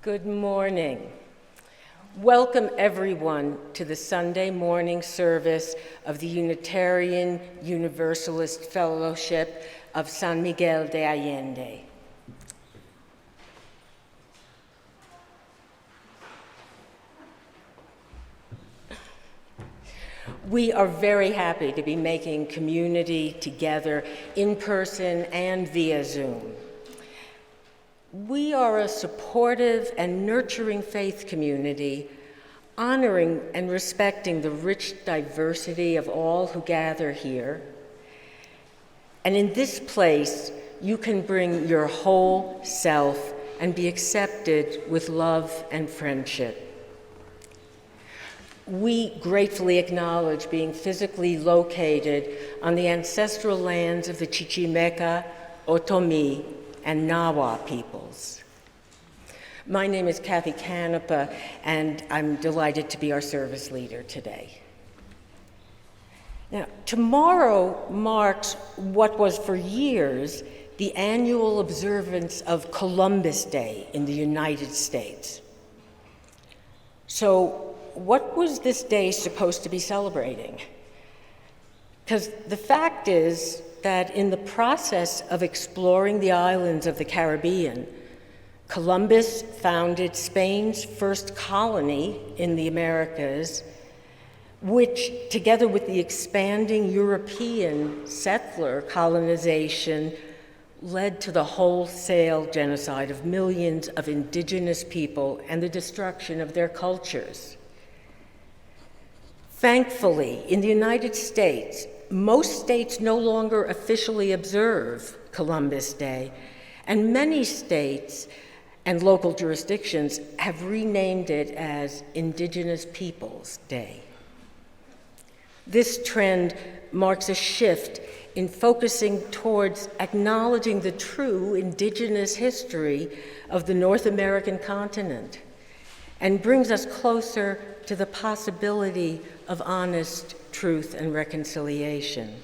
Good morning. Welcome everyone to the Sunday morning service of the Unitarian Universalist Fellowship of San Miguel de Allende. We are very happy to be making community together in person and via Zoom. We are a supportive and nurturing faith community, honoring and respecting the rich diversity of all who gather here. And in this place, you can bring your whole self and be accepted with love and friendship. We gratefully acknowledge being physically located on the ancestral lands of the Chichimeca, Otomi, and Nawa peoples. My name is Kathy Canepa, and I'm delighted to be our service leader today. Now, tomorrow marks what was for years the annual observance of Columbus Day in the United States. So, what was this day supposed to be celebrating? Because the fact is that in the process of exploring the islands of the Caribbean, Columbus founded Spain's first colony in the Americas, which, together with the expanding European settler colonization, led to the wholesale genocide of millions of indigenous people and the destruction of their cultures. Thankfully, in the United States, most states no longer officially observe Columbus Day, and many states and local jurisdictions have renamed it as Indigenous Peoples Day. This trend marks a shift in focusing towards acknowledging the true indigenous history of the North American continent and brings us closer to the possibility of honest truth and reconciliation.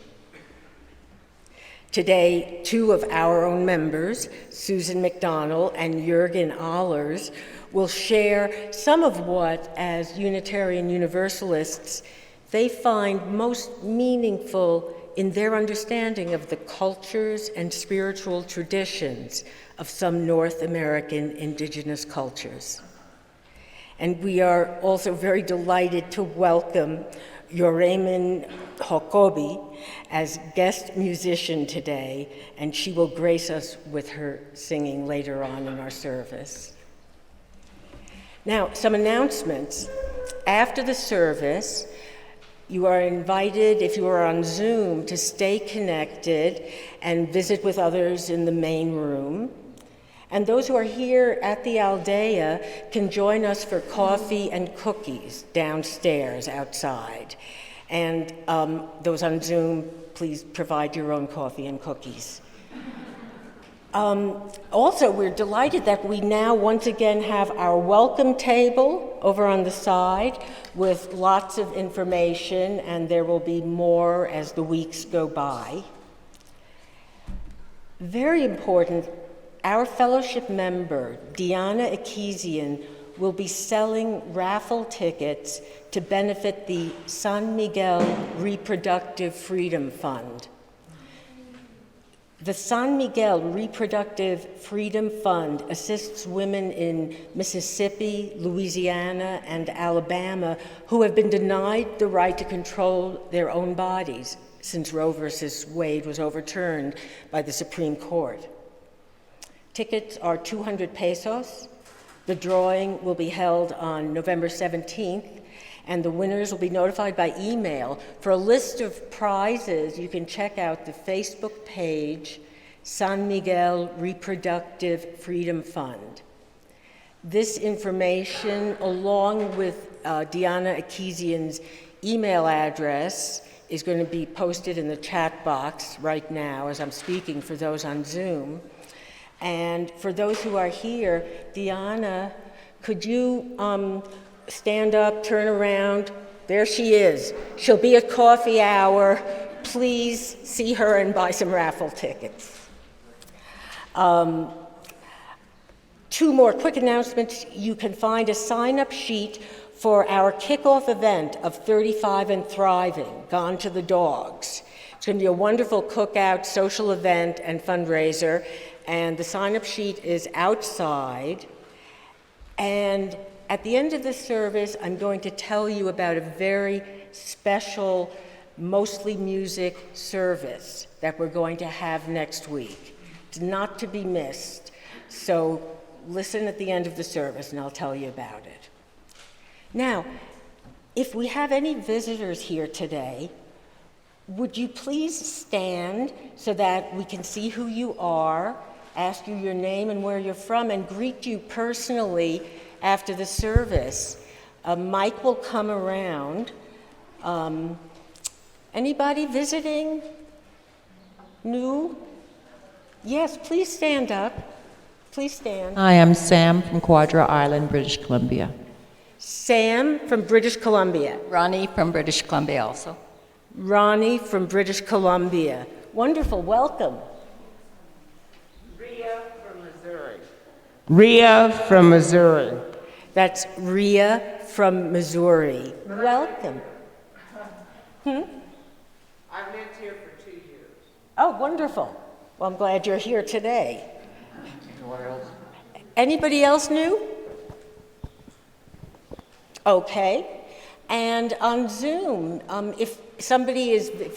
Today, two of our own members, Susan MacDonnell and Jurgen Ahlers, will share some of what, as Unitarian Universalists, they find most meaningful in their understanding of the cultures and spiritual traditions of some North American indigenous cultures. And we are also very delighted to welcome Yoremin Hokobi as guest musician today, and she will grace us with her singing later on in our service. Now, some announcements. After the service, you are invited, if you are on Zoom, to stay connected and visit with others in the main room. And those who are here at the Aldea can join us for coffee and cookies downstairs outside. And those on Zoom, please provide your own coffee and cookies. Also, we're delighted that we now once again have our welcome table over on the side with lots of information, and there will be more as the weeks go by. Very important, our fellowship member, Diana Akizian, will be selling raffle tickets to benefit the San Miguel Reproductive Freedom Fund. The San Miguel Reproductive Freedom Fund assists women in Mississippi, Louisiana, and Alabama who have been denied the right to control their own bodies since Roe versus Wade was overturned by the Supreme Court. Tickets are 200 pesos. The drawing will be held on November 17th, and the winners will be notified by email. For a list of prizes, you can check out the Facebook page, San Miguel Reproductive Freedom Fund. This information, along with Diana Akizian's email address, is going to be posted in the chat box right now as I'm speaking for those on Zoom. And for those who are here, Diana, could you stand up, turn around? There she is. She'll be at coffee hour. Please see her and buy some raffle tickets. Two more quick announcements. You can find a sign-up sheet for our kickoff event of 35 and Thriving, Gone to the Dogs. It's going to be a wonderful cookout, social event, and fundraiser, and the sign-up sheet is outside. And at the end of the service, I'm going to tell you about a very special, mostly music service that we're going to have next week. It's not to be missed. So listen at the end of the service and I'll tell you about it. Now, if we have any visitors here today, would you please stand so that we can see who you are, ask you your name and where you're from, and greet you personally after the service. Mike will come around. Anybody visiting? New? Yes, please stand up. Please stand. Hi, I'm Sam from Quadra Island, British Columbia. Sam from British Columbia. Ronnie from British Columbia also. Ronnie from British Columbia. Wonderful, welcome. Rhea from Missouri. Rhea from Missouri. That's Rhea from Missouri. Welcome. I've lived here for 2 years. Oh, wonderful. Well, I'm glad you're here today. Anybody else new? Okay. And on Zoom, if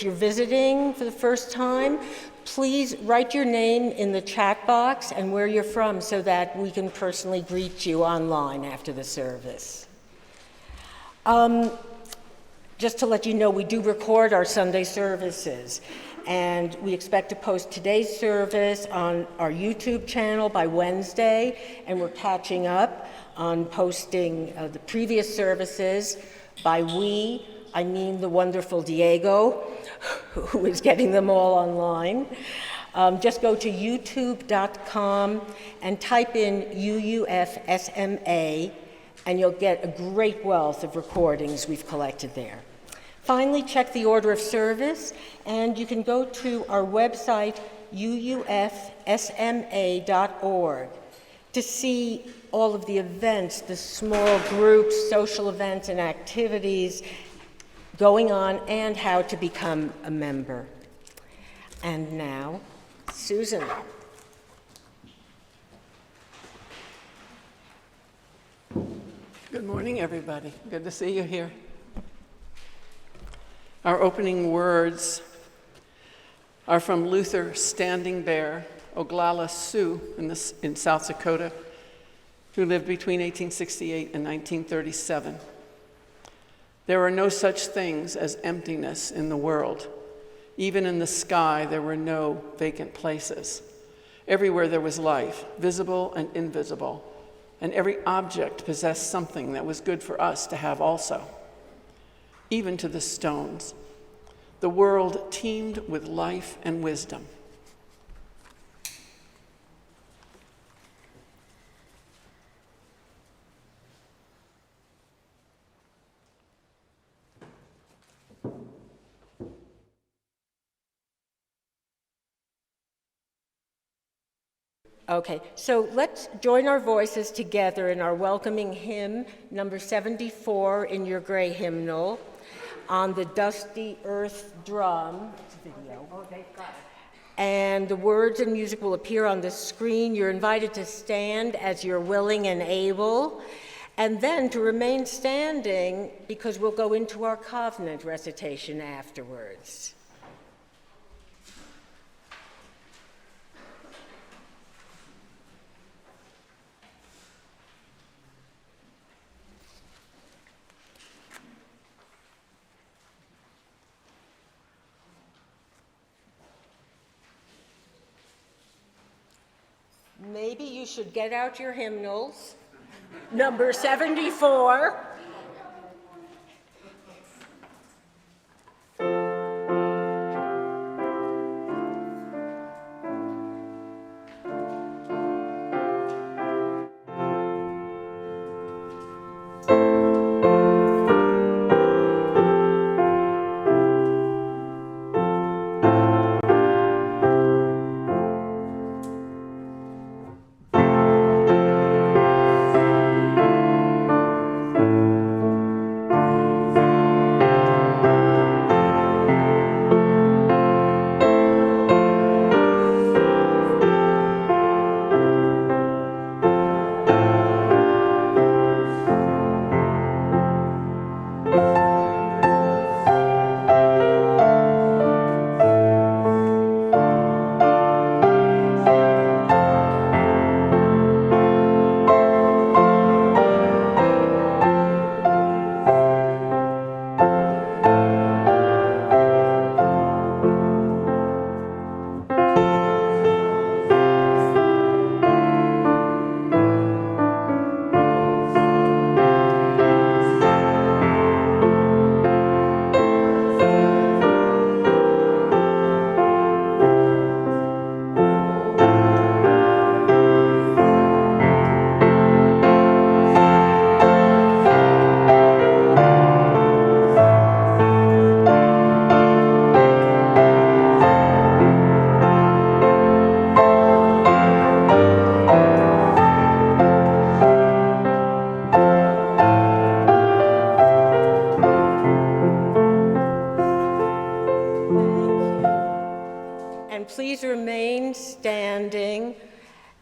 you're visiting for the first time, please write your name in the chat box and where you're from so that we can personally greet you online after the service. Just to let you know, we do record our Sunday services, and we expect to post today's service on our YouTube channel by Wednesday, and we're catching up on posting the previous services. By we, I mean the wonderful Diego, who is getting them all online. Just go to youtube.com and type in UUFSMA, and you'll get a great wealth of recordings we've collected there. Finally, check the order of service, and you can go to our website, UUFSMA.org, to see all of the events, the small groups, social events, and activities going on, and how to become a member. And now, Susan. Good morning, everybody. Good to see you here. Our opening words are from Luther Standing Bear, Oglala Sioux in South Dakota, who lived between 1868 and 1937. There are no such things as emptiness in the world. Even in the sky, there were no vacant places. Everywhere there was life, visible and invisible, and every object possessed something that was good for us to have also. Even to the stones. The world teemed with life and wisdom. Okay, so let's join our voices together in our welcoming hymn, number 74 in your gray hymnal, On the Dusty Earth Drum. It's a video. Oh, they've got it. And the words and music will appear on the screen. You're invited to stand as you're willing and able, and then to remain standing because we'll go into our covenant recitation afterwards. Maybe you should get out your hymnals. Number 74.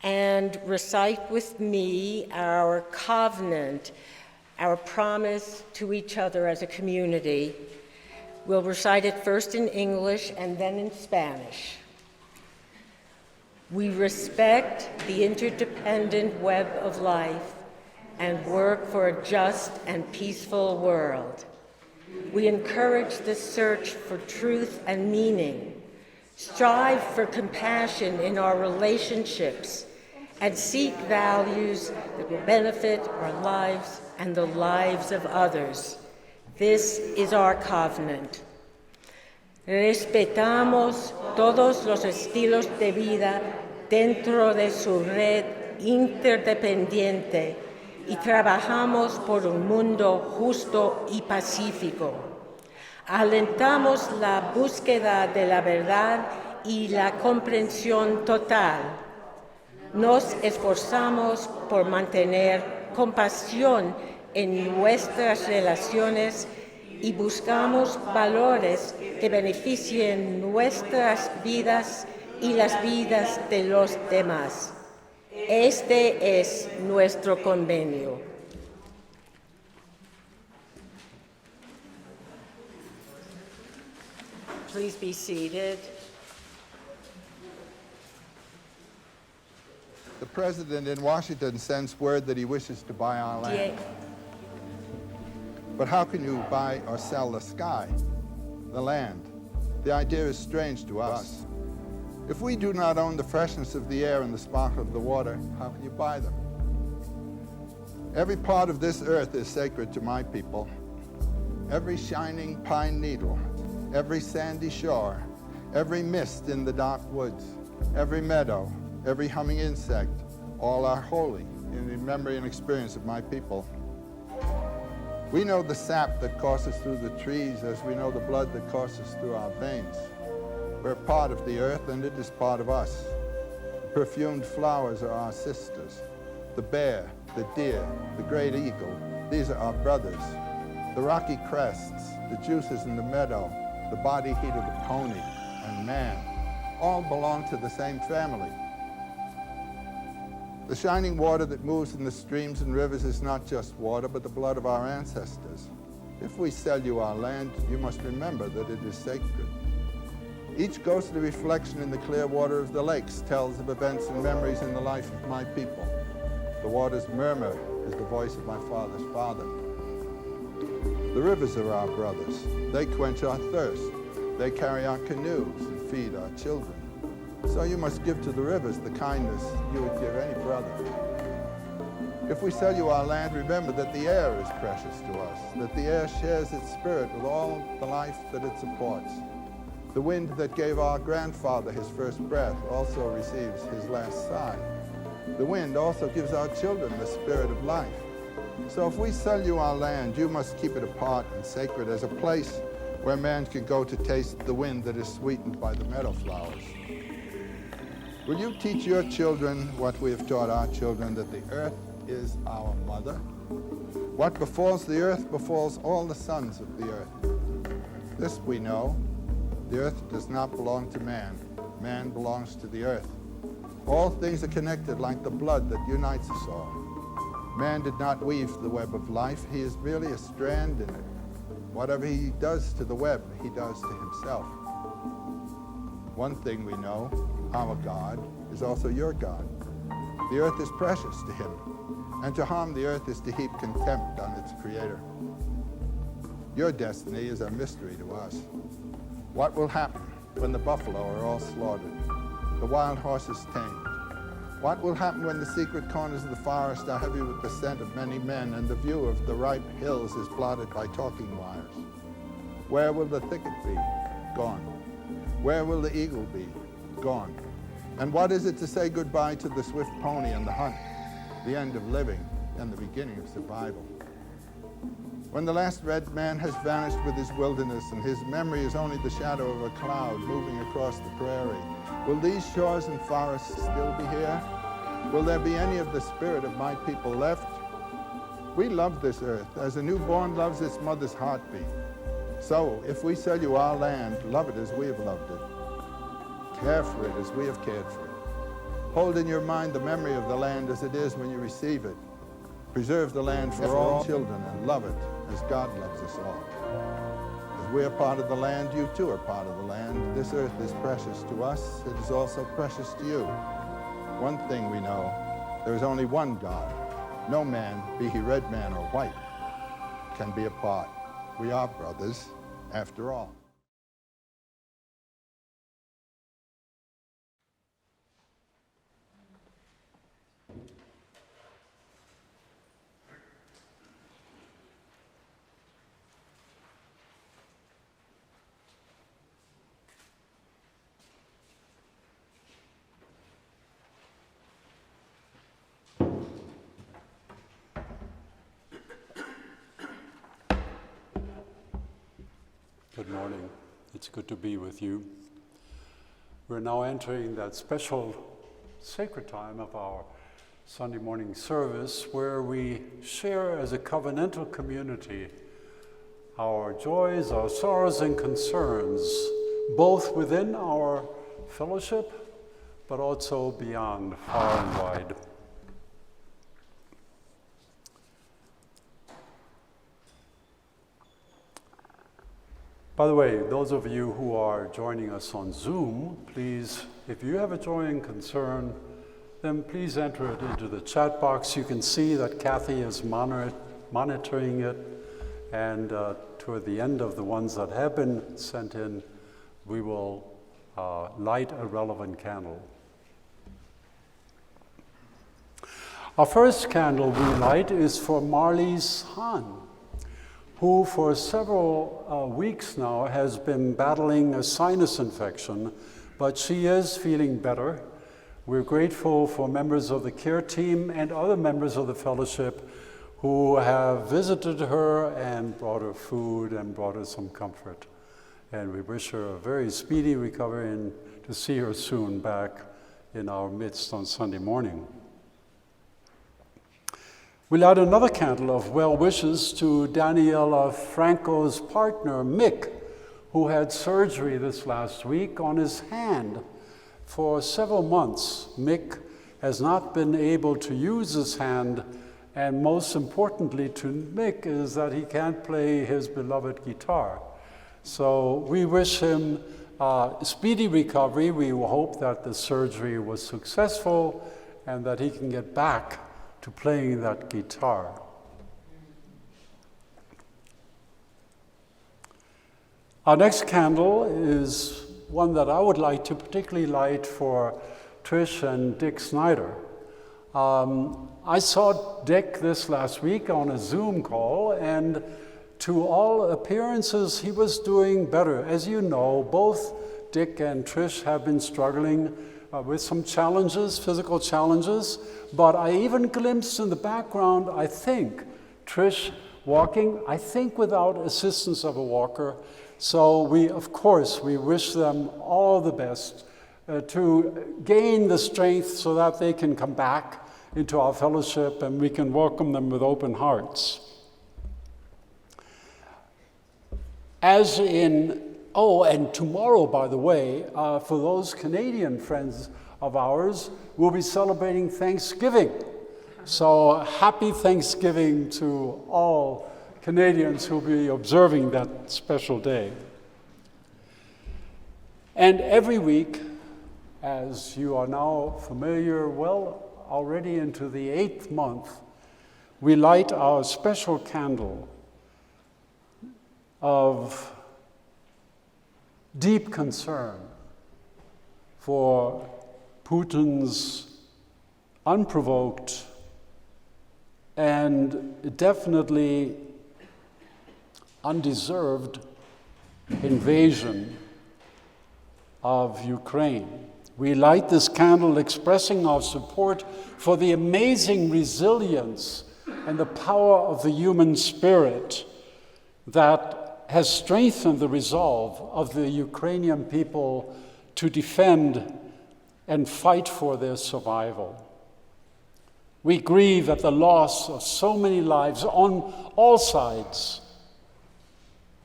and recite with me our covenant, our promise to each other as a community. We'll recite it first in English and then in Spanish. We respect the interdependent web of life and work for a just and peaceful world. We encourage the search for truth and meaning, strive for compassion in our relationships, and seek values that will benefit our lives and the lives of others. This is our covenant. Respetamos todos los estilos de vida dentro de su red interdependiente y trabajamos por un mundo justo y pacífico. Alentamos la búsqueda de la verdad y la comprensión total. Nos esforzamos por mantener compasión en nuestras relaciones y buscamos valores que beneficien nuestras vidas y las vidas de los demás. Este es nuestro convenio. Please be seated. The president in Washington sends word that he wishes to buy our land. But how can you buy or sell the sky, the land? The idea is strange to us. If we do not own the freshness of the air and the sparkle of the water, how can you buy them? Every part of this earth is sacred to my people. Every shining pine needle, every sandy shore, every mist in the dark woods, every meadow, every humming insect, all are holy in the memory and experience of my people. We know the sap that courses through the trees as we know the blood that courses through our veins. We're part of the earth and it is part of us. The perfumed flowers are our sisters. The bear, the deer, the great eagle, these are our brothers. The rocky crests, the juices in the meadow, the body heat of the pony and man, all belong to the same family. The shining water that moves in the streams and rivers is not just water, but the blood of our ancestors. If we sell you our land, you must remember that it is sacred. Each ghostly reflection in the clear water of the lakes tells of events and memories in the life of my people. The water's murmur is the voice of my father's father. The rivers are our brothers. They quench our thirst. They carry our canoes and feed our children. So you must give to the rivers the kindness you would give any brother. If we sell you our land, remember that the air is precious to us, that the air shares its spirit with all the life that it supports. The wind that gave our grandfather his first breath also receives his last sigh. The wind also gives our children the spirit of life. So if we sell you our land, you must keep it apart and sacred as a place where man can go to taste the wind that is sweetened by the meadow flowers. Will you teach your children what we have taught our children, that the earth is our mother? What befalls the earth befalls all the sons of the earth. This we know. The earth does not belong to man. Man belongs to the earth. All things are connected like the blood that unites us all. Man did not weave the web of life. He is merely a strand in it. Whatever he does to the web, he does to himself. One thing we know, our God is also your God. The earth is precious to him, and to harm the earth is to heap contempt on its creator. Your destiny is a mystery to us. What will happen when the buffalo are all slaughtered, the wild horses tamed? What will happen when the secret corners of the forest are heavy with the scent of many men and the view of the ripe hills is blotted by talking wires? Where will the thicket be? Gone. Where will the eagle be? Gone. And what is it to say goodbye to the swift pony and the hunt, the end of living and the beginning of survival? When the last red man has vanished with his wilderness and his memory is only the shadow of a cloud moving across the prairie, will these shores and forests still be here? Will there be any of the spirit of my people left? We love this earth as a newborn loves its mother's heartbeat. So if we sell you our land, love it as we have loved it. Care for it as we have cared for it. Hold in your mind the memory of the land as it is when you receive it. Preserve the land for all children and love it as God loves us all. As we are part of the land, you too are part of the land. This earth is precious to us. It is also precious to you. One thing we know, there is only one God. No man, be he red man or white, can be apart. We are brothers, after all. Good morning. It's good to be with you. We're now entering that special sacred time of our Sunday morning service where we share as a covenantal community our joys, our sorrows, and concerns, both within our fellowship, but also beyond, far and wide. By the way, those of you who are joining us on Zoom, please, if you have a joy and concern, then please enter it into the chat box. You can see that Kathy is monitoring it, and toward the end of the ones that have been sent in, we will light a relevant candle. Our first candle we light is for Marley's Han, who for several weeks now has been battling a sinus infection, but she is feeling better. We're grateful for members of the care team and other members of the fellowship who have visited her and brought her food and brought her some comfort. And we wish her a very speedy recovery and to see her soon back in our midst on Sunday morning. We light another candle of well wishes to Daniela Franco's partner, Mick, who had surgery this last week on his hand. For several months, Mick has not been able to use his hand, and most importantly to Mick is that he can't play his beloved guitar. So we wish him speedy recovery. We hope that the surgery was successful and that he can get back to playing that guitar. Our next candle is one that I would like to particularly light for Trish and Dick Snyder. I saw Dick this last week on a Zoom call, and to all appearances, he was doing better. As you know, both Dick and Trish have been struggling with some challenges, physical challenges, but I even glimpsed in the background, I think, Trish walking, I think without assistance of a walker. So we wish them all the best to gain the strength so that they can come back into our fellowship and we can welcome them with open hearts. And tomorrow, by the way, for those Canadian friends of ours, we'll be celebrating Thanksgiving. So happy Thanksgiving to all Canadians who'll be observing that special day. And every week, as you are now familiar, well, already into the 8th month, we light our special candle of deep concern for Putin's unprovoked and definitely undeserved invasion of Ukraine. We light this candle expressing our support for the amazing resilience and the power of the human spirit that has strengthened the resolve of the Ukrainian people to defend and fight for their survival. We grieve at the loss of so many lives on all sides,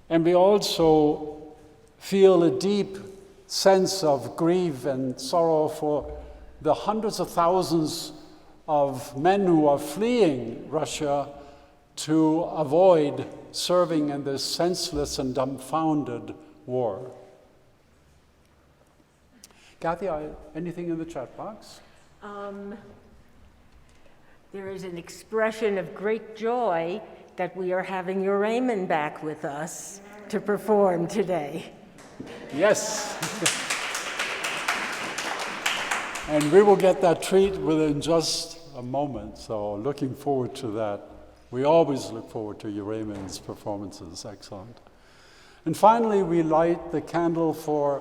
and we also feel a deep sense of grief and sorrow for the hundreds of thousands of men who are fleeing Russia to avoid serving in this senseless and dumbfounded war. Kathy, anything in the chat box? There is an expression of great joy that we are having Uramen back with us to perform today. Yes. And we will get that treat within just a moment, so looking forward to that. We always look forward to Uramen's performances. Excellent. And finally, we light the candle for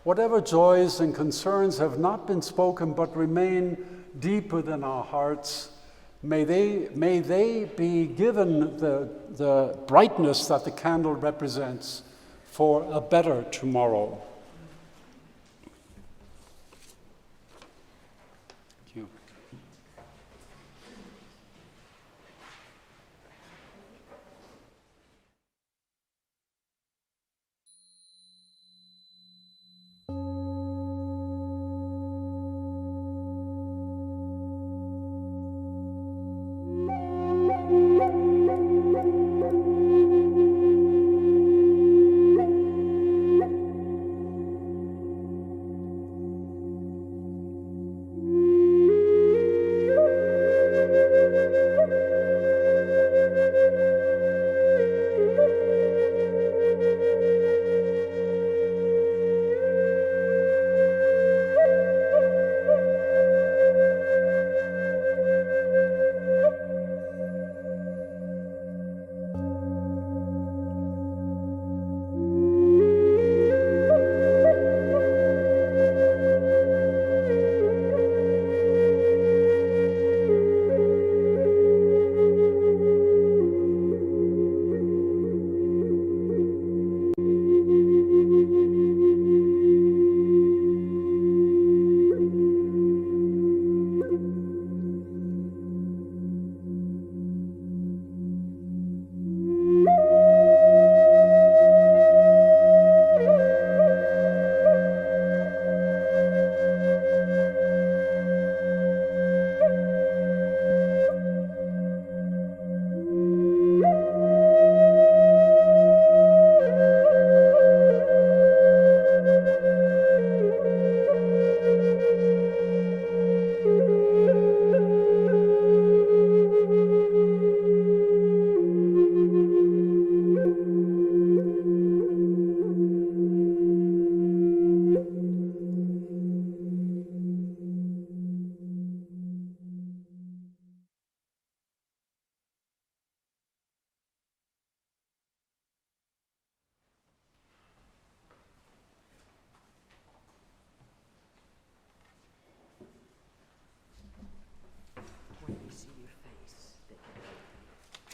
whatever joys and concerns have not been spoken but remain deep within our hearts. May they be given the brightness that the candle represents for a better tomorrow.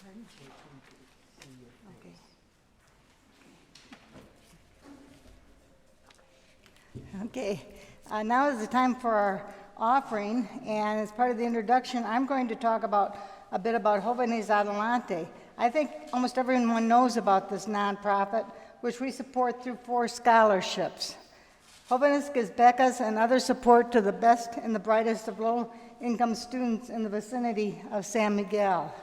Thank you. Okay, now is the time for our offering, and as part of the introduction, I'm going to talk a bit about Jóvenes Adelante. I think almost everyone knows about this nonprofit, which we support through 4 scholarships. Jóvenes gives becas and other support to the best and the brightest of low-income students in the vicinity of San Miguel.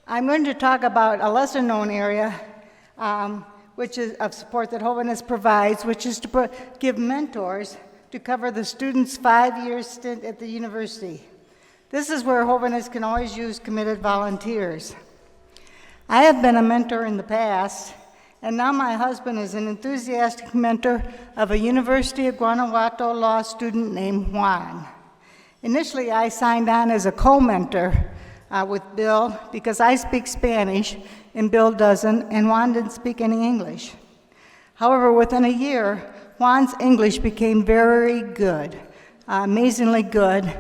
I'm going to talk about a lesser-known area which is of support that Jóvenes provides, which is to give mentors to cover the student's 5-year stint at the university. This is where Jóvenes can always use committed volunteers. I have been a mentor in the past, and now my husband is an enthusiastic mentor of a University of Guanajuato law student named Juan. Initially, I signed on as a co-mentor with Bill because I speak Spanish and Bill doesn't, and Juan didn't speak any English. However, within a year, Juan's English became very good, amazingly good,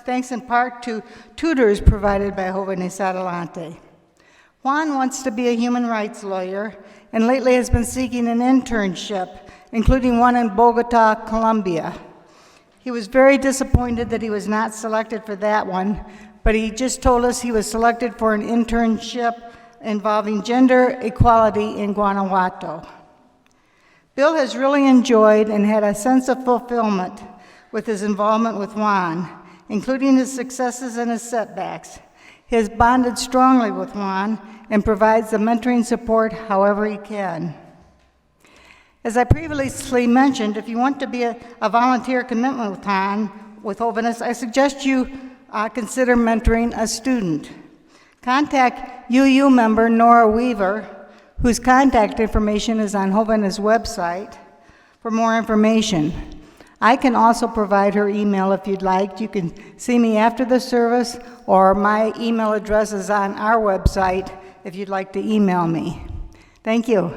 thanks in part to tutors provided by Jóvenes Adelante. Juan wants to be a human rights lawyer and lately has been seeking an internship, including one in Bogota, Colombia. He was very disappointed that he was not selected for that one, but he just told us he was selected for an internship involving gender equality in Guanajuato. Bill has really enjoyed and had a sense of fulfillment with his involvement with Juan, including his successes and his setbacks. He has bonded strongly with Juan and provides the mentoring support however he can. As I previously mentioned, if you want to be a volunteer commitment with Juan, with Holiness, I suggest you consider mentoring a student. Contact UU member Nora Weaver, whose contact information is on Holiness' website, for more information. I can also provide her email if you'd like. You can see me after the service, or my email address is on our website if you'd like to email me. Thank you.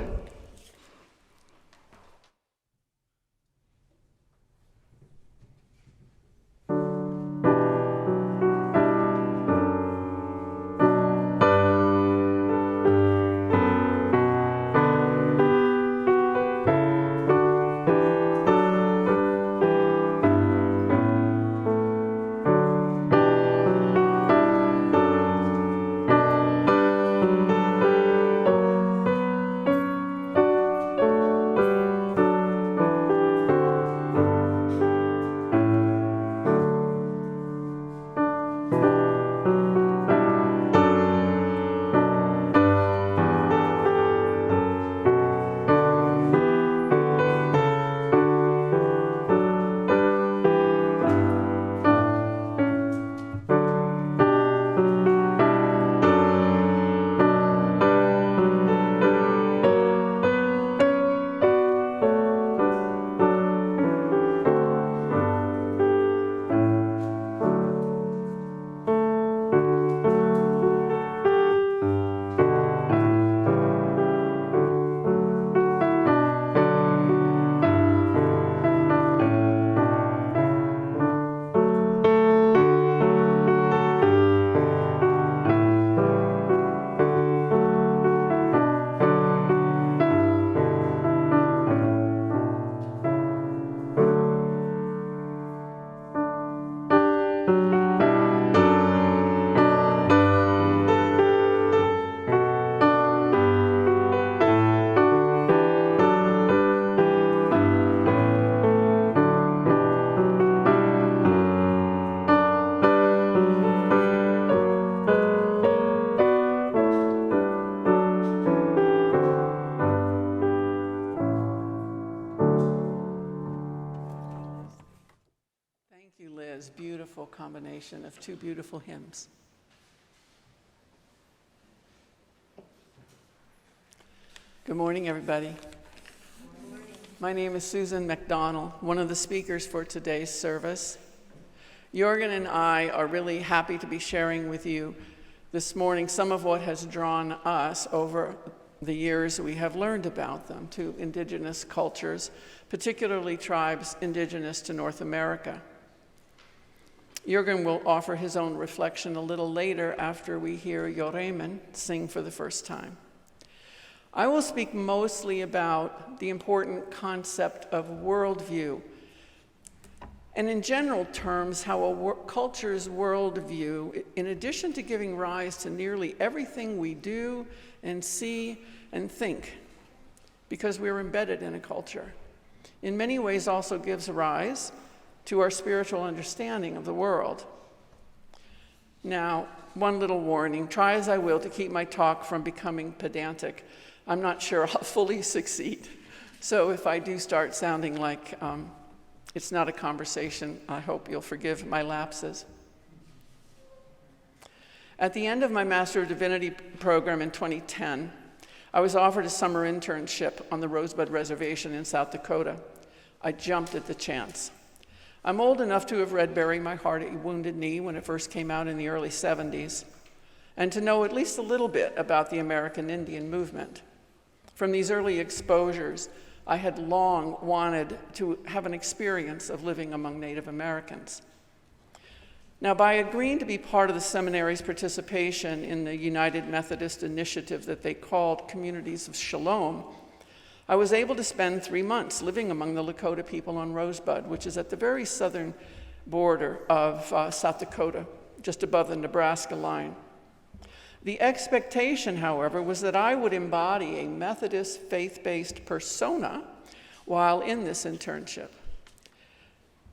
Beautiful combination of two beautiful hymns. Good morning, everybody. Good morning. My name is Susan MacDonnell, one of the speakers for today's service. Jurgen and I are really happy to be sharing with you this morning some of what has drawn us over the years we have learned about them to indigenous cultures, particularly tribes indigenous to North America. Jurgen will offer his own reflection a little later after we hear Yoreman sing for the first time. I will speak mostly about the important concept of worldview, and in general terms, how a culture's worldview, in addition to giving rise to nearly everything we do and see and think, because we're embedded in a culture, in many ways also gives rise to our spiritual understanding of the world. Now, one little warning, try as I will to keep my talk from becoming pedantic, I'm not sure I'll fully succeed. So if I do start sounding like it's not a conversation, I hope you'll forgive my lapses. At the end of my Master of Divinity program in 2010, I was offered a summer internship on the Rosebud Reservation in South Dakota. I jumped at the chance. I'm old enough to have read Bury My Heart at Wounded Knee when it first came out in the early 70s, and to know at least a little bit about the American Indian movement. From these early exposures, I had long wanted to have an experience of living among Native Americans. Now, by agreeing to be part of the seminary's participation in the United Methodist initiative that they called Communities of Shalom, I was able to spend 3 months living among the Lakota people on Rosebud, which is at the very southern border of South Dakota, just above the Nebraska line. The expectation, however, was that I would embody a Methodist faith-based persona while in this internship.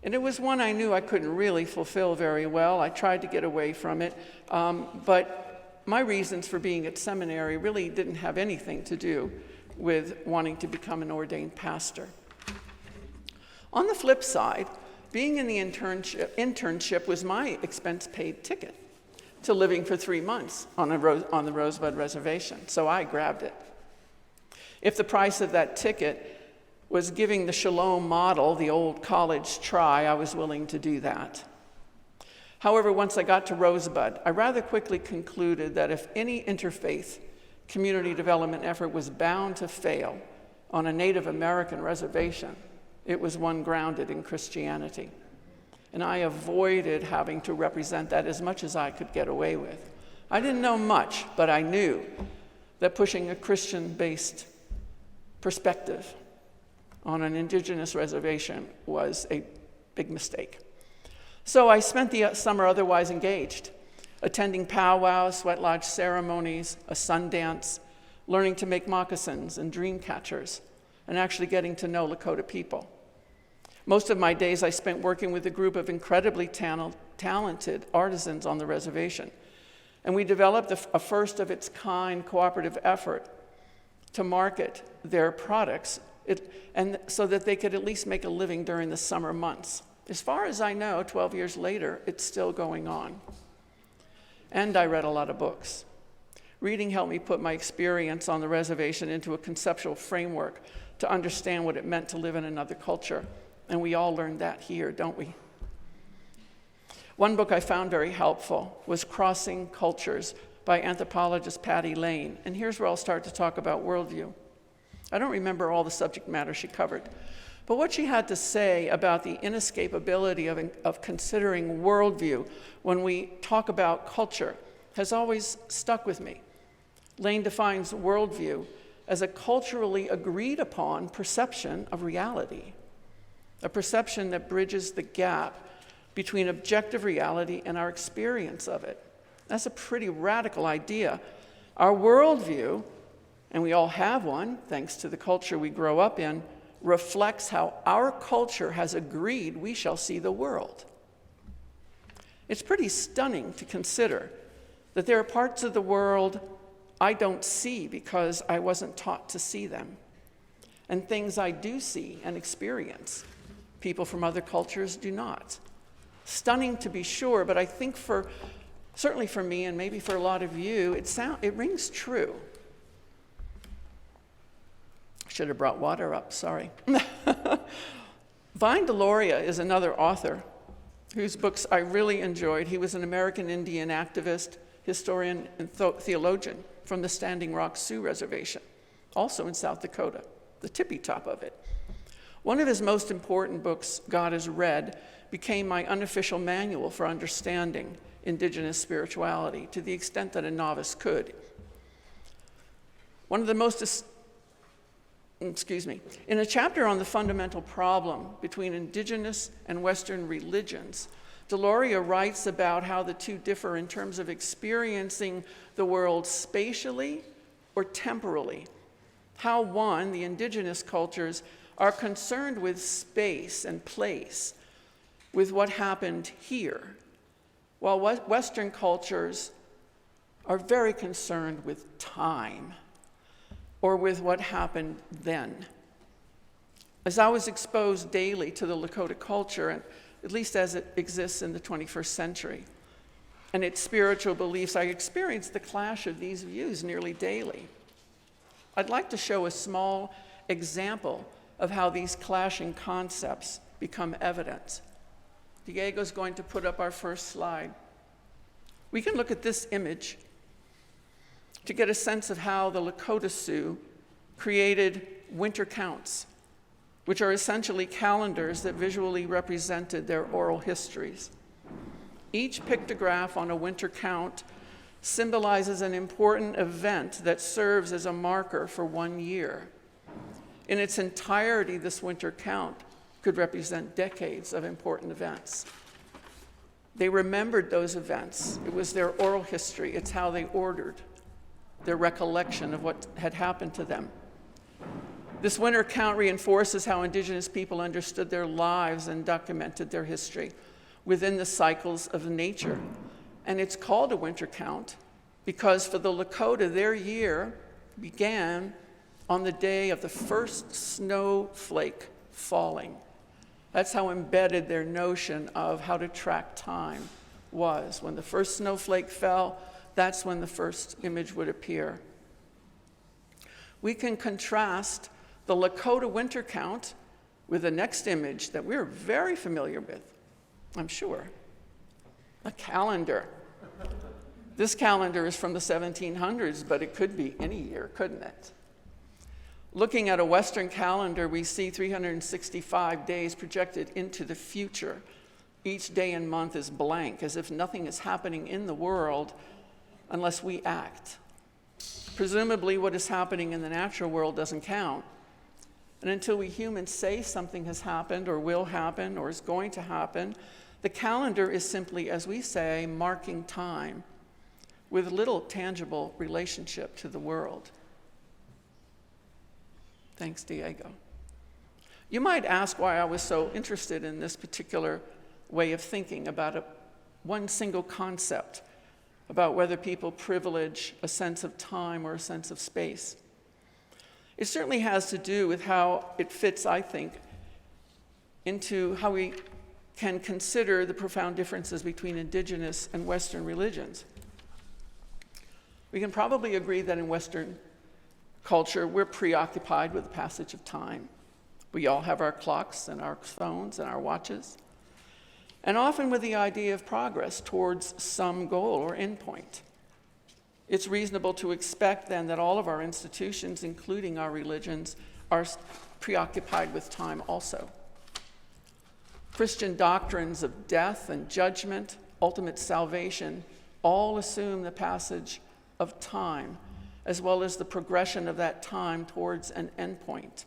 And it was one I knew I couldn't really fulfill very well. I tried to get away from it, but my reasons for being at seminary really didn't have anything to do with wanting to become an ordained pastor. On the flip side, being in the internship was my expense-paid ticket to living for 3 months on the Rosebud Reservation, so I grabbed it. If the price of that ticket was giving the Shalom model the old college try, I was willing to do that. However, once I got to Rosebud, I rather quickly concluded that if any interfaith community development effort was bound to fail on a Native American reservation, it was one grounded in Christianity. And I avoided having to represent that as much as I could get away with. I didn't know much, but I knew that pushing a Christian-based perspective on an indigenous reservation was a big mistake. So I spent the summer otherwise engaged, attending powwows, sweat lodge ceremonies, a sun dance, learning to make moccasins and dream catchers, and actually getting to know Lakota people. Most of my days I spent working with a group of incredibly talented artisans on the reservation, and we developed a first-of-its-kind cooperative effort to market their products and so that they could at least make a living during the summer months. As far as I know, 12 years later, it's still going on. And I read a lot of books. Reading helped me put my experience on the reservation into a conceptual framework to understand what it meant to live in another culture. And we all learned that here, don't we? One book I found very helpful was Crossing Cultures by anthropologist Patty Lane. And here's where I'll start to talk about worldview. I don't remember all the subject matter she covered, but what she had to say about the inescapability of considering worldview when we talk about culture has always stuck with me. Lane defines worldview as a culturally agreed upon perception of reality, a perception that bridges the gap between objective reality and our experience of it. That's a pretty radical idea. Our worldview, and we all have one, thanks to the culture we grow up in, reflects how our culture has agreed we shall see the world. It's pretty stunning to consider that there are parts of the world I don't see because I wasn't taught to see them, and things I do see and experience, people from other cultures do not. Stunning to be sure, but I think certainly for me and maybe for a lot of you, it rings true. Should have brought water up, sorry. Vine Deloria is another author whose books I really enjoyed. He was an American Indian activist, historian, and theologian from the Standing Rock Sioux Reservation, also in South Dakota, the tippy top of it. One of his most important books, God is Red, became my unofficial manual for understanding indigenous spirituality to the extent that a novice could. In a chapter on the fundamental problem between indigenous and Western religions, Deloria writes about how the two differ in terms of experiencing the world spatially or temporally. How one, the indigenous cultures, are concerned with space and place, with what happened here, while Western cultures are very concerned with time, or with what happened then. As I was exposed daily to the Lakota culture, and at least as it exists in the 21st century, and its spiritual beliefs, I experienced the clash of these views nearly daily. I'd like to show a small example of how these clashing concepts become evident. Diego's going to put up our first slide. We can look at this image to get a sense of how the Lakota Sioux created winter counts, which are essentially calendars that visually represented their oral histories. Each pictograph on a winter count symbolizes an important event that serves as a marker for 1 year. In its entirety, this winter count could represent decades of important events. They remembered those events. It was their oral history. It's how they ordered their recollection of what had happened to them. This winter count reinforces how Indigenous people understood their lives and documented their history within the cycles of nature. And it's called a winter count because for the Lakota, their year began on the day of the first snowflake falling. That's how embedded their notion of how to track time was. When the first snowflake fell, that's when the first image would appear. We can contrast the Lakota winter count with the next image that we're very familiar with, I'm sure, a calendar. This calendar is from the 1700s, but it could be any year, couldn't it? Looking at a Western calendar, we see 365 days projected into the future. Each day and month is blank, as if nothing is happening in the world unless we act. Presumably, what is happening in the natural world doesn't count. And until we humans say something has happened or will happen or is going to happen, the calendar is simply, as we say, marking time with little tangible relationship to the world. Thanks, Diego. You might ask why I was so interested in this particular way of thinking about one single concept, about whether people privilege a sense of time or a sense of space. It certainly has to do with how it fits, I think, into how we can consider the profound differences between Indigenous and Western religions. We can probably agree that in Western culture, we're preoccupied with the passage of time. We all have our clocks and our phones and our watches, and often with the idea of progress towards some goal or endpoint. It's reasonable to expect then that all of our institutions, including our religions, are preoccupied with time also. Christian doctrines of death and judgment, ultimate salvation, all assume the passage of time, as well as the progression of that time towards an endpoint.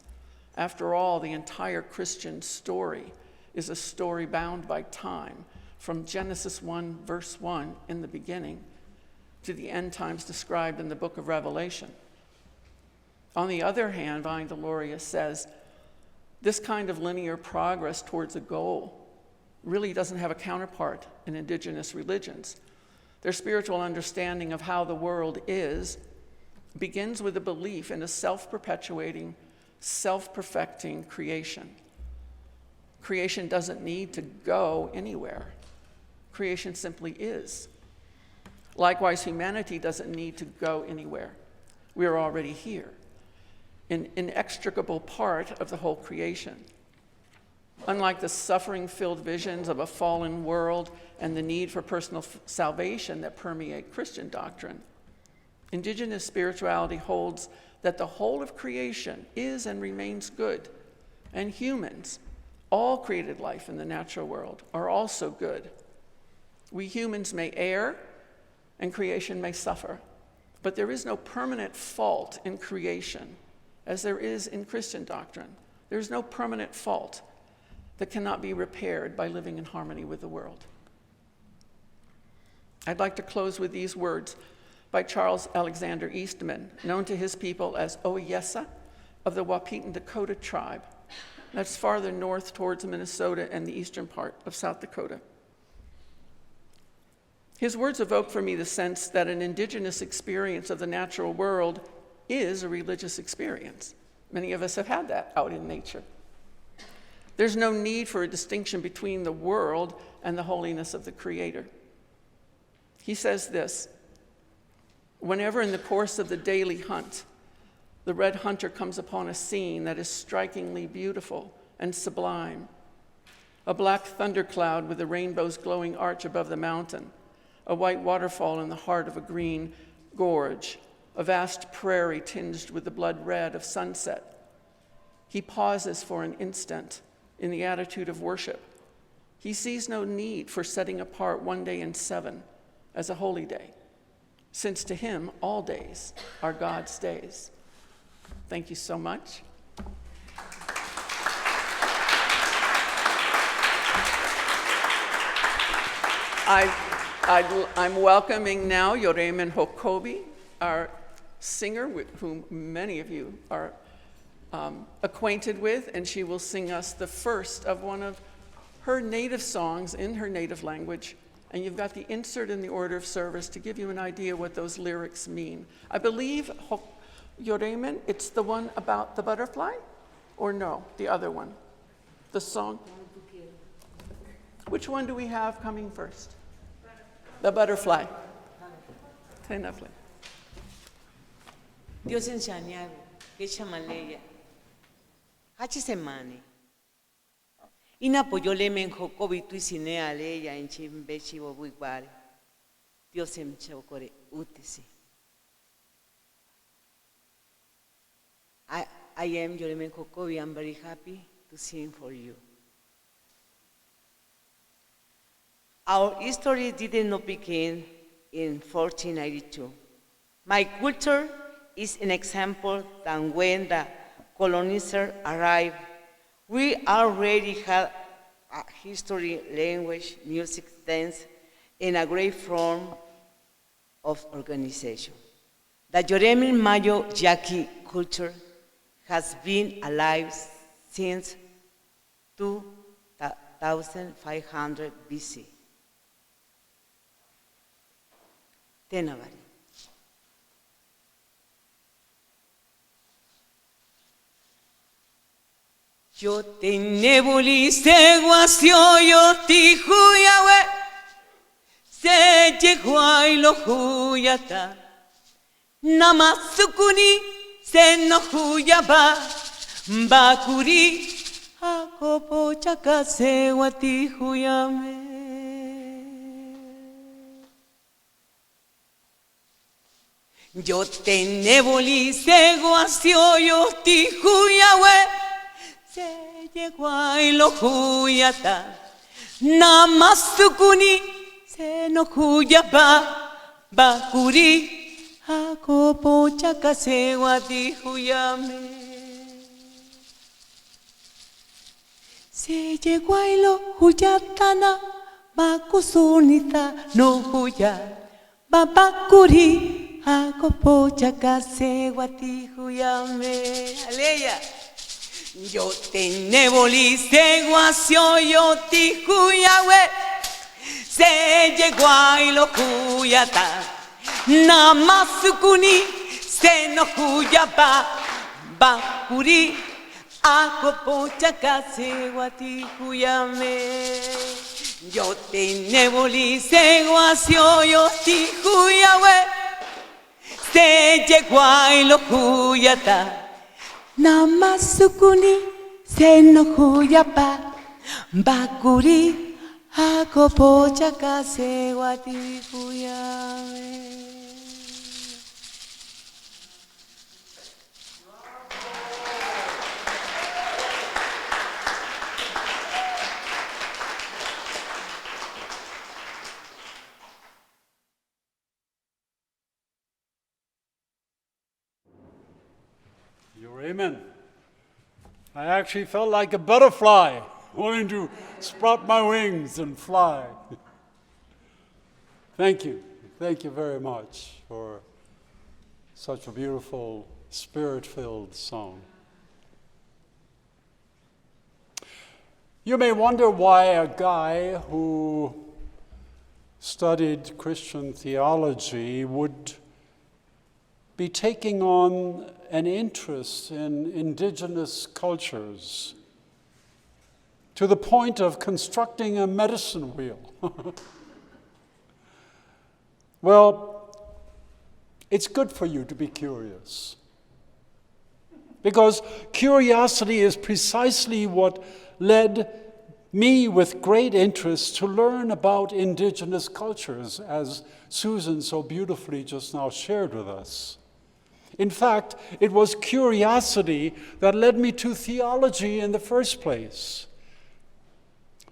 After all, the entire Christian story is a story bound by time, from Genesis 1, verse 1, in the beginning, to the end times described in the book of Revelation. On the other hand, Vine Deloria says, this kind of linear progress towards a goal really doesn't have a counterpart in Indigenous religions. Their spiritual understanding of how the world is begins with a belief in a self-perpetuating, self-perfecting creation. Creation doesn't need to go anywhere. Creation simply is. Likewise, humanity doesn't need to go anywhere. We are already here, an inextricable part of the whole creation. Unlike the suffering-filled visions of a fallen world and the need for personal salvation that permeate Christian doctrine, Indigenous spirituality holds that the whole of creation is and remains good, and humans, all created life in the natural world, are also good. We humans may err, and creation may suffer, but there is no permanent fault in creation, as there is in Christian doctrine. There is no permanent fault that cannot be repaired by living in harmony with the world. I'd like to close with these words by Charles Alexander Eastman, known to his people as Oyesa of the Wahpeton Dakota tribe. That's farther north towards Minnesota and the eastern part of South Dakota. His words evoke for me the sense that an Indigenous experience of the natural world is a religious experience. Many of us have had that out in nature. There's no need for a distinction between the world and the holiness of the Creator. He says this, whenever in the course of the daily hunt, the red hunter comes upon a scene that is strikingly beautiful and sublime, a black thundercloud with the rainbow's glowing arch above the mountain, a white waterfall in the heart of a green gorge, a vast prairie tinged with the blood red of sunset. He pauses for an instant in the attitude of worship. He sees no need for setting apart one day in 7 as a holy day, since to him all days are God's days. Thank you so much. I'm welcoming now Yoremen Hokobi, our singer, with whom many of you are acquainted with, and she will sing us the first of one of her native songs in her native language. And you've got the insert in the order of service to give you an idea what those lyrics mean. I believe, Yoremen, it's the one about the butterfly? Or no, the other one? The song? Which one do we have coming first? The butterfly. Tenafle. Dios enseñago, que chamaleya. Hachi semani. Ina poyole menjo kobitu isine aleya en chimbechi wobuibare. Dios emchokore utisi. I am Jurgen Ahlers. I'm very happy to sing for you. Our history did not begin in 1492. My culture is an example that when the colonizer arrived, we already had a history, language, music, dance, and a great form of organization. The Jurgen Mayo Yaqui culture has been alive since 2500 BC. Tenavari. Yo te nebuli se guacio yo ti huyawe se jehuay lo huyata namasukuni se no huyaba bakuri akopo chaka se wati huyame. Yo te nebuli se guacio yo ti huyawe se llegó a lo huyata namasukuni se no huyaba bakuri akopo chaka se wati huyame. Se llegó a lo huyatana bakusunita no huya babakuri akopo chaka se wati huyame. Aleluya. Yo te neboli se guacio yo ti huyawe se llegó a lo huyata namasukuni se no huyaba bakuri akopo chaka se wati huyame. Yo te neboli se guacio yo ti huyawe se llegó a lo huyata namasukuni se no huyapa bakuri akopo chaka se wati huyame. Amen. I actually felt like a butterfly, wanting to sprout my wings and fly. Thank you. Thank you very much for such a beautiful, spirit-filled song. You may wonder why a guy who studied Christian theology would be taking on an interest in indigenous cultures to the point of constructing a medicine wheel. Well, it's good for you to be curious, because curiosity is precisely what led me with great interest to learn about indigenous cultures, as Susan so beautifully just now shared with us. In fact, it was curiosity that led me to theology in the first place.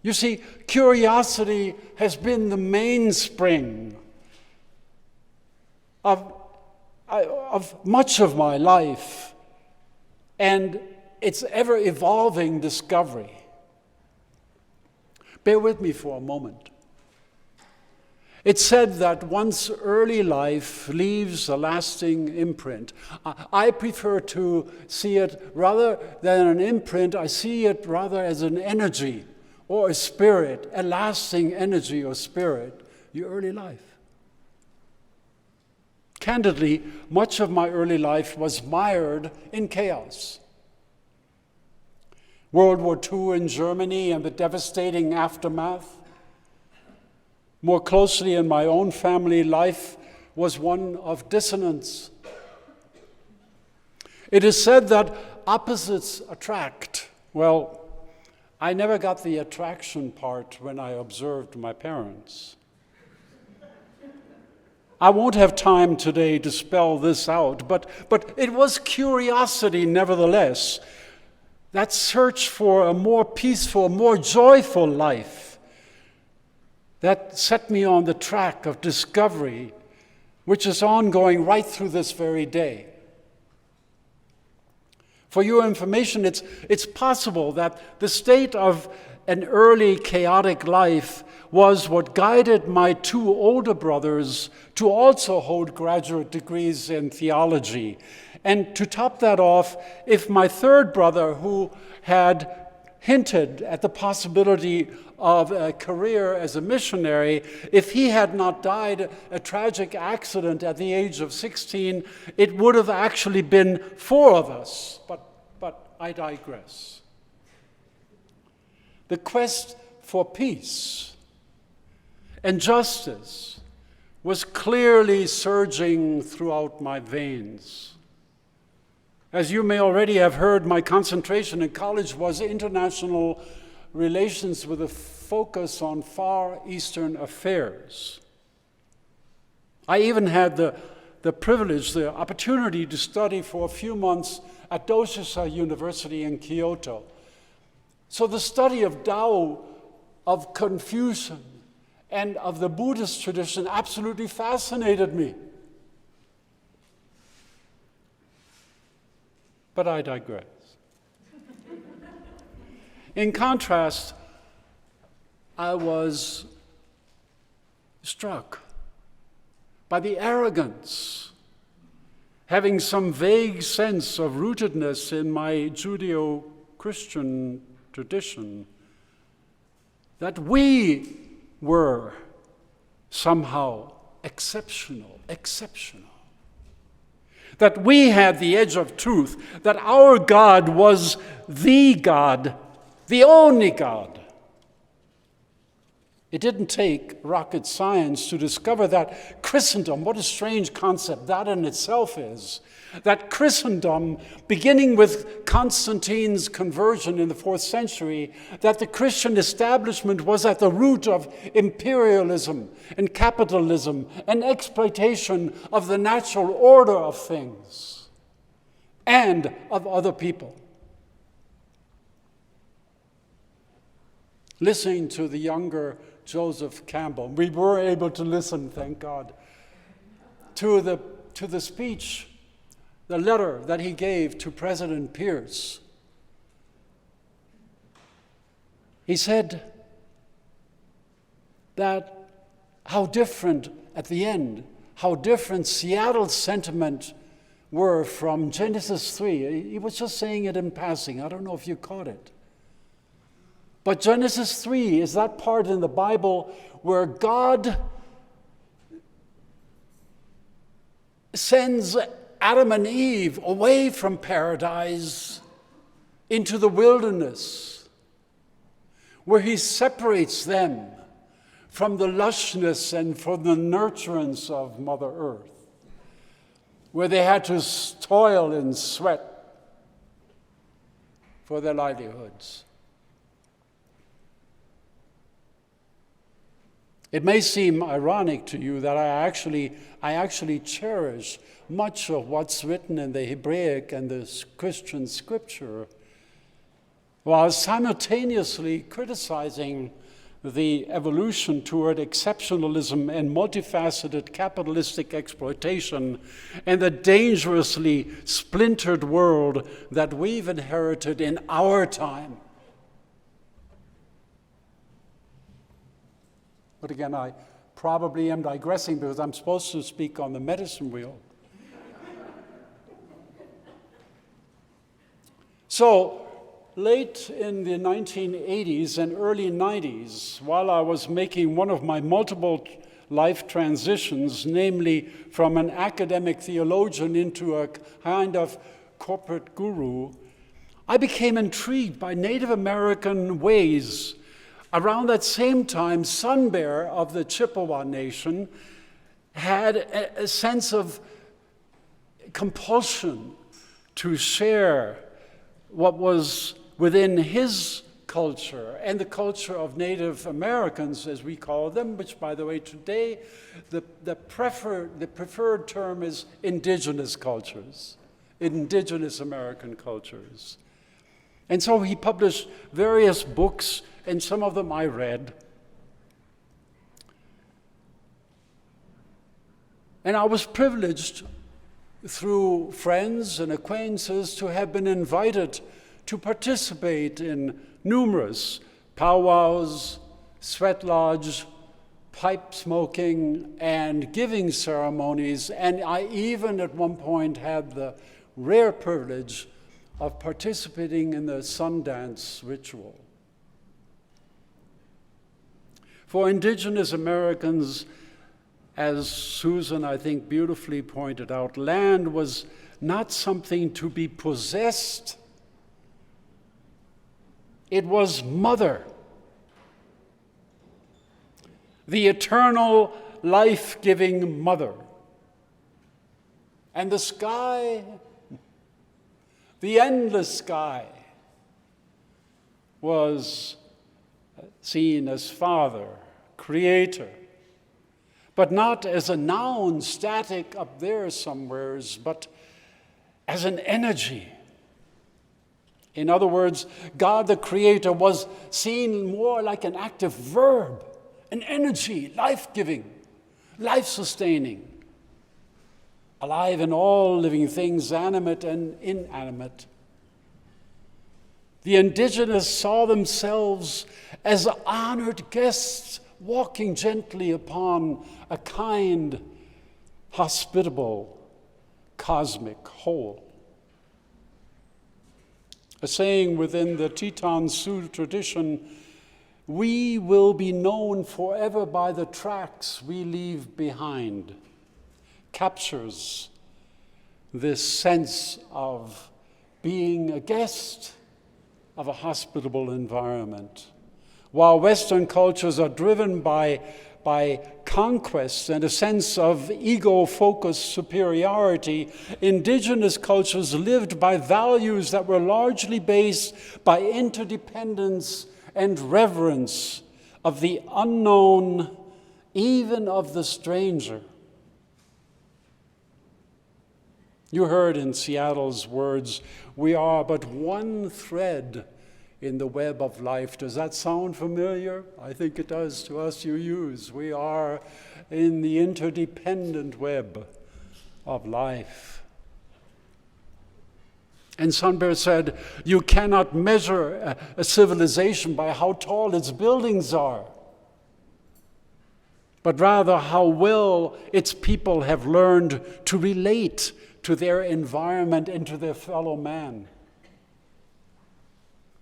You see, curiosity has been the mainspring of much of my life and its ever-evolving discovery. Bear with me for a moment. It's said that one's early life leaves a lasting imprint. I prefer to see it rather than an imprint, I see it rather as an energy or a spirit, a lasting energy or spirit, your early life. Candidly, much of my early life was mired in chaos. World War II in Germany and the devastating aftermath. More closely in my own family, life was one of dissonance. It is said that opposites attract. Well, I never got the attraction part when I observed my parents. I won't have time today to spell this out, but it was curiosity nevertheless, that search for a more peaceful, more joyful life, that set me on the track of discovery, which is ongoing right through this very day. For your information, it's possible that the state of an early chaotic life was what guided my two older brothers to also hold graduate degrees in theology. And to top that off, if my third brother, who had hinted at the possibility of a career as a missionary, if he had not died a tragic accident at the age of 16, it would have actually been 4 of us. But I digress. The quest for peace and justice was clearly surging throughout my veins. As you may already have heard, my concentration in college was international relations with a focus on Far Eastern affairs. I even had the privilege, the opportunity to study for a few months at Doshisha University in Kyoto. So the study of Tao, of Confucian, and of the Buddhist tradition absolutely fascinated me. But I digress. In contrast, I was struck by the arrogance, having some vague sense of rootedness in my Judeo-Christian tradition, that we were somehow exceptional. That we had the edge of truth, that our God was the God, the only God. It didn't take rocket science to discover that Christendom, what a strange concept that in itself is, that Christendom, beginning with Constantine's conversion in the 4th century, that the Christian establishment was at the root of imperialism and capitalism and exploitation of the natural order of things and of other people. Listening to the younger Joseph Campbell, we were able to listen, thank God, to the speech, the letter that he gave to President Pierce. He said that how different, at the end, how different Seattle's sentiment were from Genesis 3. He was just saying it in passing. I don't know if you caught it. But Genesis 3 is that part in the Bible where God sends Adam and Eve away from paradise into the wilderness, where he separates them from the lushness and from the nurturance of Mother Earth, where they had to toil and sweat for their livelihoods. It may seem ironic to you that I actually cherish much of what's written in the Hebraic and the Christian scripture, while simultaneously criticizing the evolution toward exceptionalism and multifaceted capitalistic exploitation and the dangerously splintered world that we've inherited in our time. But again, I probably am digressing because I'm supposed to speak on the medicine wheel. So, late in the 1980s and early 90s, while I was making one of my multiple life transitions, namely from an academic theologian into a kind of corporate guru, I became intrigued by Native American ways. Around that same time, Sun Bear of the Chippewa Nation had a sense of compulsion to share what was within his culture and the culture of Native Americans, as we call them, which, by the way, today the preferred term is indigenous cultures, indigenous American cultures. And so he published various books, and some of them I read. And I was privileged through friends and acquaintances to have been invited to participate in numerous powwows, sweat lodge, pipe smoking, and giving ceremonies. And I even at one point had the rare privilege of participating in the Sundance ritual. For indigenous Americans, as Susan, I think, beautifully pointed out, land was not something to be possessed. It was mother, the eternal, life-giving mother. And the sky, the endless sky, was seen as father, creator, but not as a noun static up there somewheres, but as an energy. In other words, God the Creator was seen more like an active verb, an energy, life-giving, life-sustaining, alive in all living things, animate and inanimate. The indigenous saw themselves as honored guests walking gently upon a kind, hospitable, cosmic whole. A saying within the Teton Sioux tradition, "We will be known forever by the tracks we leave behind," captures this sense of being a guest of a hospitable environment. While Western cultures are driven by conquest and a sense of ego-focused superiority, indigenous cultures lived by values that were largely based by interdependence and reverence of the unknown, even of the stranger. You heard in Seattle's words, "We are but one thread in the web of life." Does that sound familiar? I think it does to us UUs. We are in the interdependent web of life. And Sun Bear said, you cannot measure a civilization by how tall its buildings are, but rather how well its people have learned to relate to their environment and to their fellow man.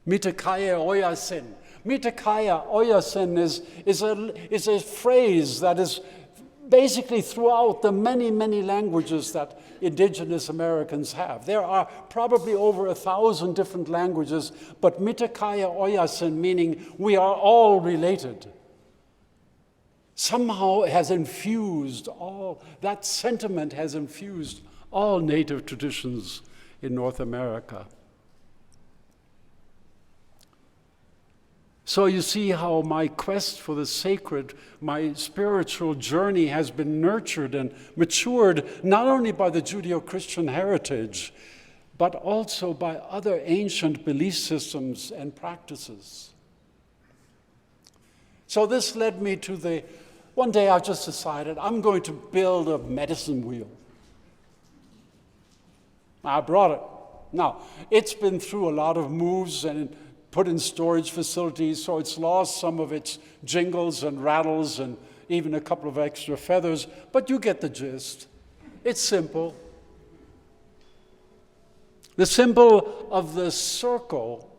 Mitakaya oyasin. Mitakaya oyasin is a phrase that is basically throughout the many, many languages that indigenous Americans have. There are probably over 1,000 different languages, but Mitakaya oyasin, meaning we are all related, somehow has infused that sentiment has infused all native traditions in North America. So you see how my quest for the sacred, my spiritual journey has been nurtured and matured not only by the Judeo-Christian heritage, but also by other ancient belief systems and practices. So this led me to one day I just decided I'm going to build a medicine wheel. I brought it. Now, it's been through a lot of moves and put in storage facilities, so it's lost some of its jingles and rattles and even a couple of extra feathers, but you get the gist. It's simple. The symbol of the circle,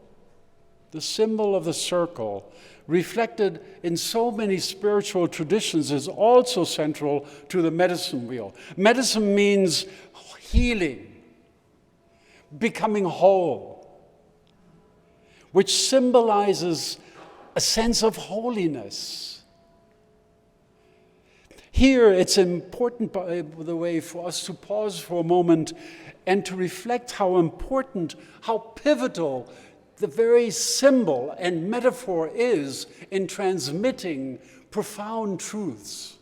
reflected in so many spiritual traditions, is also central to the medicine wheel. Medicine means healing, becoming whole, which symbolizes a sense of holiness. Here, it's important, by the way, for us to pause for a moment and to reflect how important, how pivotal the very symbol and metaphor is in transmitting profound truths.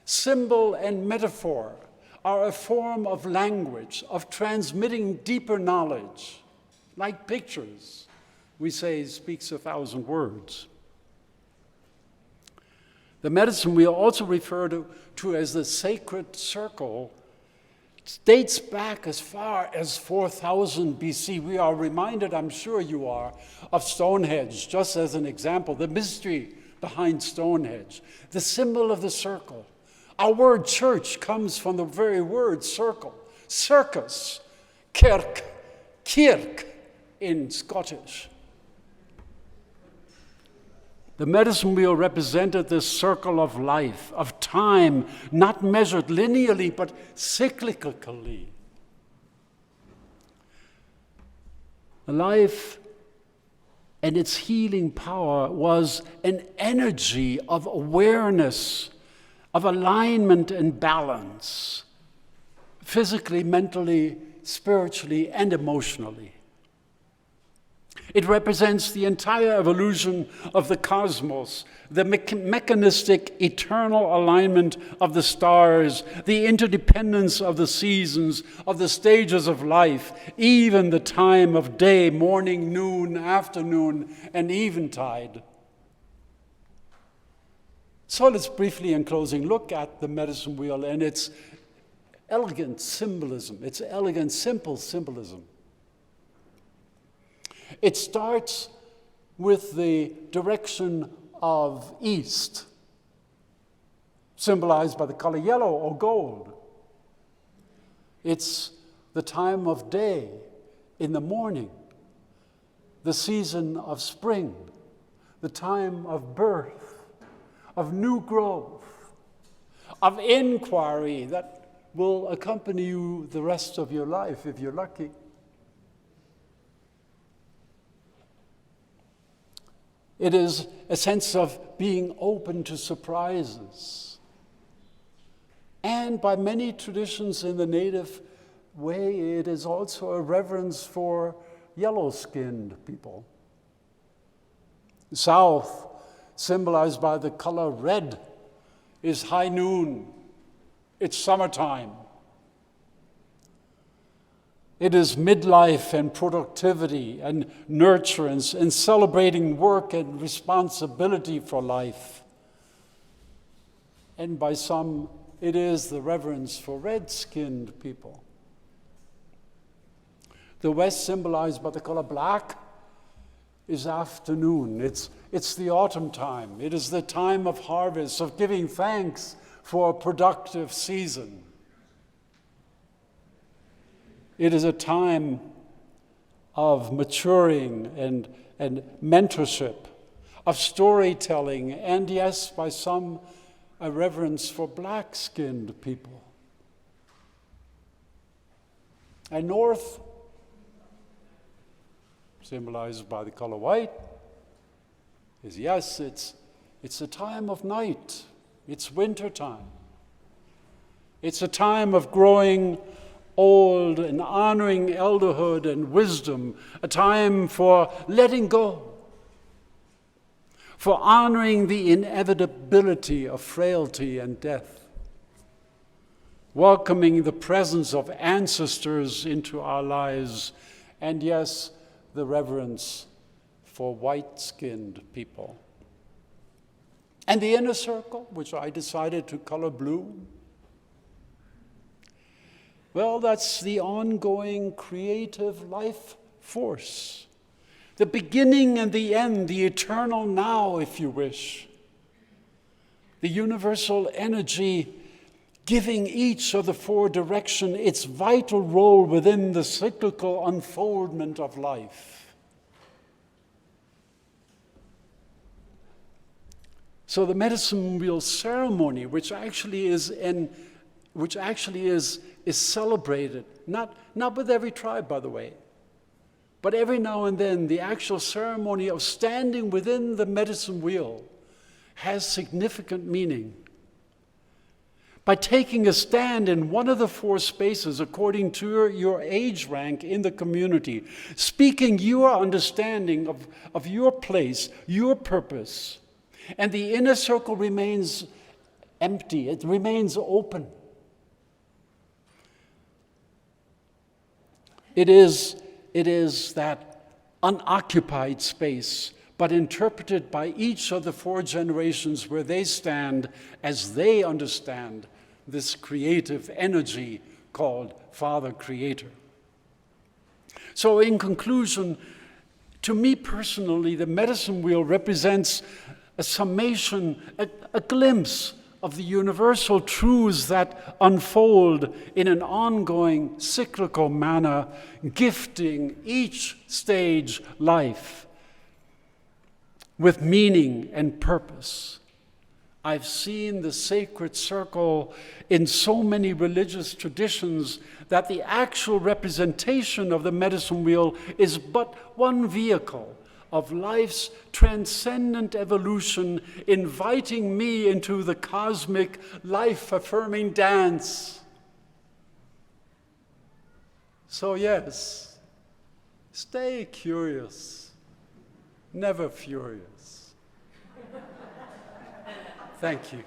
Symbol and metaphor are a form of language, of transmitting deeper knowledge. Like pictures, we say, speaks 1,000 words. The medicine we also refer to as the sacred circle dates back as far as 4000 BC. We are reminded, I'm sure you are, of Stonehenge, just as an example, the mystery behind Stonehenge, the symbol of the circle. Our word church comes from the very word circle, circus, kirk in Scottish. The medicine wheel represented this circle of life, of time, not measured linearly, but cyclically. Life and its healing power was an energy of awareness, of alignment and balance, physically, mentally, spiritually, and emotionally. It represents the entire evolution of the cosmos, the mechanistic eternal alignment of the stars, the interdependence of the seasons, of the stages of life, even the time of day, morning, noon, afternoon, and eventide. So let's briefly, in closing, look at the medicine wheel and its elegant symbolism, its elegant, simple symbolism. It starts with the direction of east, symbolized by the color yellow or gold. It's the time of day in the morning, the season of spring, the time of birth, of new growth, of inquiry that will accompany you the rest of your life if you're lucky. It is a sense of being open to surprises. And by many traditions in the native way, it is also a reverence for yellow-skinned people. The South, symbolized by the color red, is high noon. It's summertime. It is midlife and productivity and nurturance and celebrating work and responsibility for life. And by some, it is the reverence for red-skinned people. The West, symbolized by the color black, is afternoon. It's the autumn time. It is the time of harvest, of giving thanks for a productive season. It is a time of maturing and mentorship, of storytelling, and yes, by some, a reverence for black-skinned people. And North, symbolized by the color white, is yes, it's a time of night. It's winter time. It's a time of growing old and honoring elderhood and wisdom, a time for letting go, for honoring the inevitability of frailty and death, welcoming the presence of ancestors into our lives, and yes, the reverence for white-skinned people. And the inner circle, which I decided to color blue, well, that's the ongoing creative life force. The beginning and the end, the eternal now, if you wish. the universal energy giving each of the four directions its vital role within the cyclical unfoldment of life. So the medicine wheel ceremony, which actually is celebrated, not with every tribe, by the way, but every now and then, the actual ceremony of standing within the medicine wheel has significant meaning. By taking a stand in one of the four spaces according to your age rank in the community, speaking your understanding of your place, your purpose, and the inner circle remains empty, it remains open. It is that unoccupied space, but interpreted by each of the four generations where they stand as they understand this creative energy called Father Creator. So in conclusion, to me personally, the medicine wheel represents a summation, a glimpse of the universal truths that unfold in an ongoing cyclical manner, gifting each stage life with meaning and purpose. I've seen the sacred circle in so many religious traditions that the actual representation of the medicine wheel is but one vehicle of life's transcendent evolution, inviting me into the cosmic, life-affirming dance. So yes, stay curious, never furious. Thank you.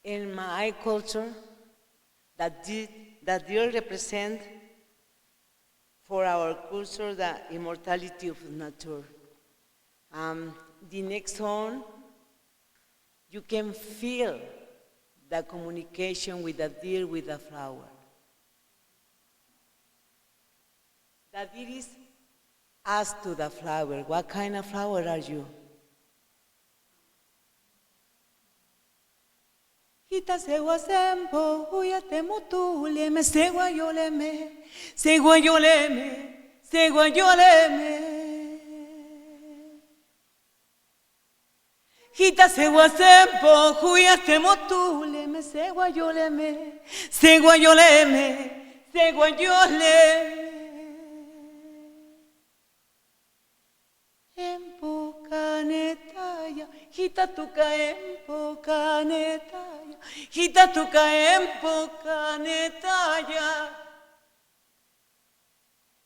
In my culture, that deer represent for our culture the immortality of nature. The next one, you can feel the communication with the deer with the flower. The deer is asked to the flower, what kind of flower are you? Hita segwa sempo, huya temutule, me segwa yoleme, segwa yoleme, segwa yoleme. Hita segwa sempo, huya temutule, me segwa yoleme, segwa yoleme, segwa yoleme. Empo canetaya, hita tuka empo canetaya, hita tuka empo canetaya.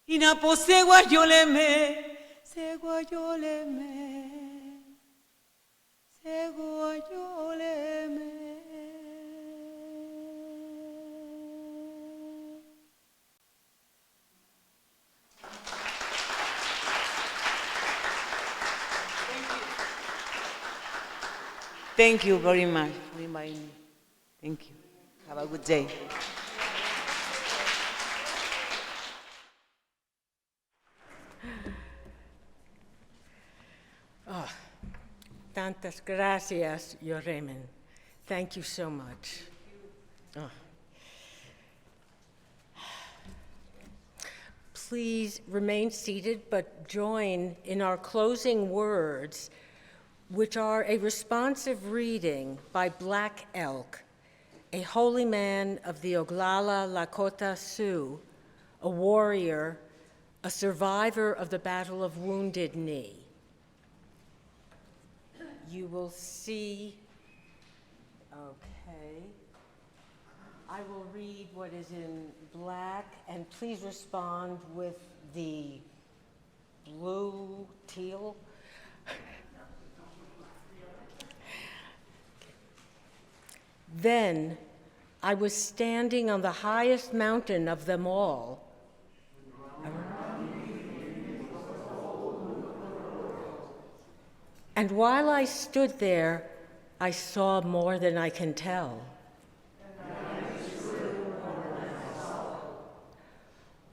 Inapo segwa yoleme, segwa yoleme, segwa yoleme. Thank you very much for inviting me. Thank you. Have a good day. Oh, tantas gracias, Jurgen. Thank you so much. Oh. Please remain seated, but join in our closing words, which are a responsive reading by Black Elk, a holy man of the Oglala Lakota Sioux, a warrior, a survivor of the Battle of Wounded Knee. You will see, okay. I will read what is in black, and please respond with the blue, teal. Then I was standing on the highest mountain of them all. And while I stood there, I saw more than I can tell.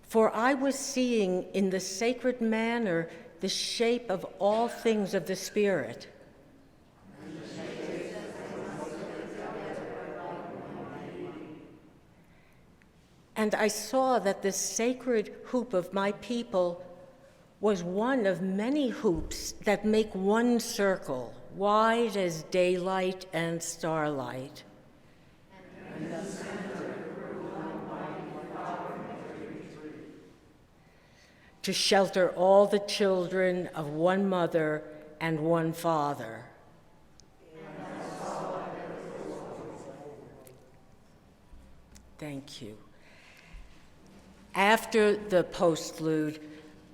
For I was seeing in the sacred manner the shape of all things of the Spirit. And I saw that the sacred hoop of my people was one of many hoops that make one circle, wide as daylight and starlight. To shelter all the children of one mother and one father. Thank you. After the postlude,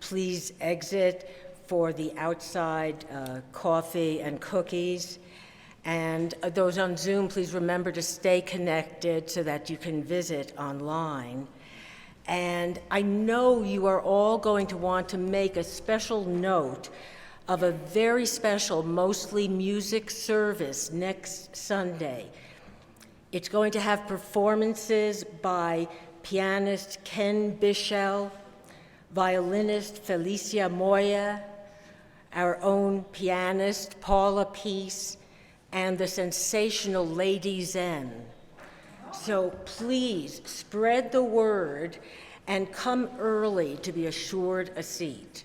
please exit for the outside coffee and cookies. And those on Zoom, please remember to stay connected so that you can visit online. And I know you are all going to want to make a special note of a very special, mostly music service next Sunday. It's going to have performances by pianist Ken Bichel, violinist Felicia Moya, our own pianist Paula Peace, and the sensational Lady Zen. So please spread the word and come early to be assured a seat.